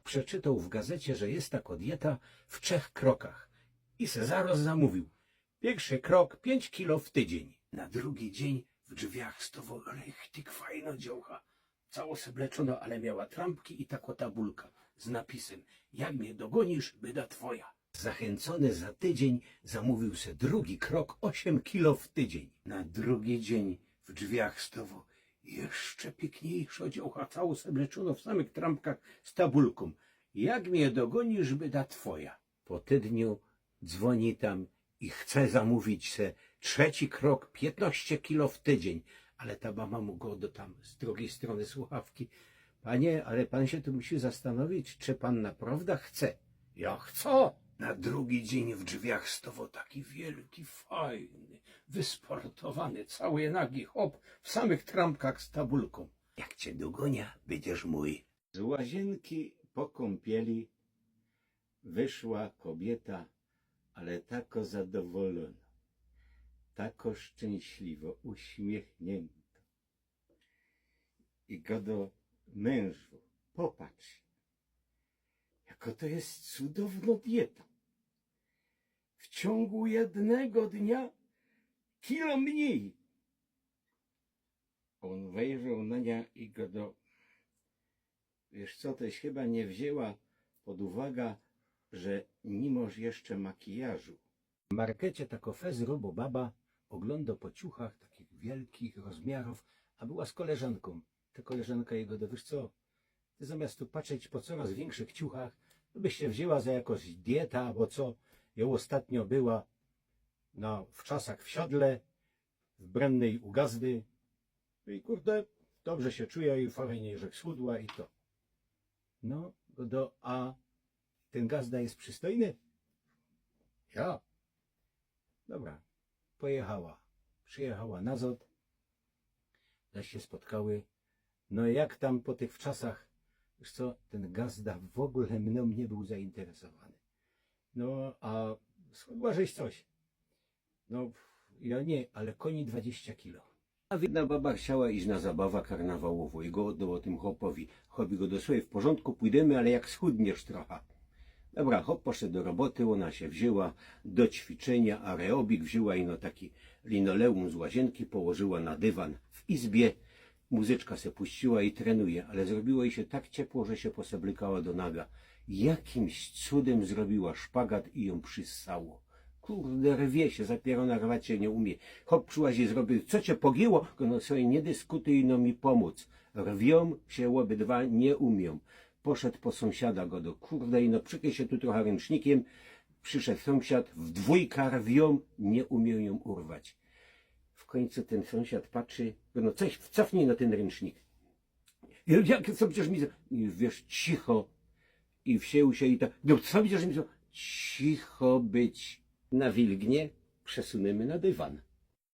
Przeczytał w gazecie, że jest taka dieta w 3 krokach i se zaraz zamówił. Pierwszy krok 5 kilo w tydzień. Na drugi dzień w drzwiach stoło richtig fajna dziołcha. Cało sebleczona, ale miała trampki i taka tabulka z napisem: jak mnie dogonisz, byda twoja. Zachęcony za tydzień zamówił se drugi krok 8 kilo w tydzień. Na drugi dzień w drzwiach stoło jeszcze piękniejsza dziołcha, cało sebleczona w samych trampkach z tabulką: jak mnie dogonisz, byda twoja. Po tydniu dzwoni tam i chce zamówić se trzeci krok 15 kilo w tydzień. Ale ta mama mu go do tam z drugiej strony słuchawki: panie, ale pan się tu musi zastanowić, czy pan naprawdę chce. Ja chcę. Na drugi dzień w drzwiach stoło taki wielki, fajny, wysportowany, cały nagi chłop w samych trampkach z tabulką. Jak cię dogonia, będziesz mój. Z łazienki po kąpieli wyszła kobieta, ale tako zadowolona, tako szczęśliwo, uśmiechnięta. I go do mężu: popatrz, jaka to jest cudowna dieta. W ciągu jednego dnia kilo mniej. On wejrzał na nią i go do: wiesz co, toś chyba nie wzięła pod uwagę, że nie masz jeszcze makijażu. W markecie tako fezro, bo baba ogląda po ciuchach takich wielkich rozmiarów, a była z koleżanką. Ta koleżanka jego: do wiesz co, ty zamiast tu patrzeć po coraz większych ciuchach, to byś się wzięła za jakąś dietę, albo co. Ją ostatnio była w czasach w siodle, w Brennej u gazdy. I kurde, dobrze się czuje i fajnie, że schudła i to. No, a ten gazda jest przystojny? Ja. Dobra, pojechała. Przyjechała nazad, zaś się spotkały. No jak tam po tych wczasach, wiesz co, ten gazda w ogóle mną nie był zainteresowany. No, a schudła żeś coś. No, ja nie, ale koni 20 kilo. A jedna baba chciała iść na zabawę karnawałową i go oddał o tym chłopowi. Chobi go do swojej: w porządku, pójdziemy, ale jak schudniesz trochę. Dobra, chłop poszedł do roboty, ona się wzięła do ćwiczenia, aerobik wzięła i taki linoleum z łazienki położyła na dywan w izbie. Muzyczka se puściła i trenuje, ale zrobiło jej się tak ciepło, że się poseblykała do naga. Jakimś cudem zrobiła szpagat i ją przyssało. Kurde, rwie się, zapierona rwać się nie umie. Chłop przyłazi, zrobił: co cię pogięło? No sobie nie dyskutuj, no mi pomóc. Rwią się obydwa, nie umią. Poszedł po sąsiada go do: kurde, no przykryj się tu trochę ręcznikiem. Przyszedł sąsiad, w dwójka rwią, nie umieją ją urwać. W końcu ten sąsiad patrzy: no coś, cofnij na ten ręcznik. Jak, co będziesz mi... I wiesz, cicho. I wsięł się i tak: no co będziesz mi... cicho być. Na wilgnie przesunęmy na dywan.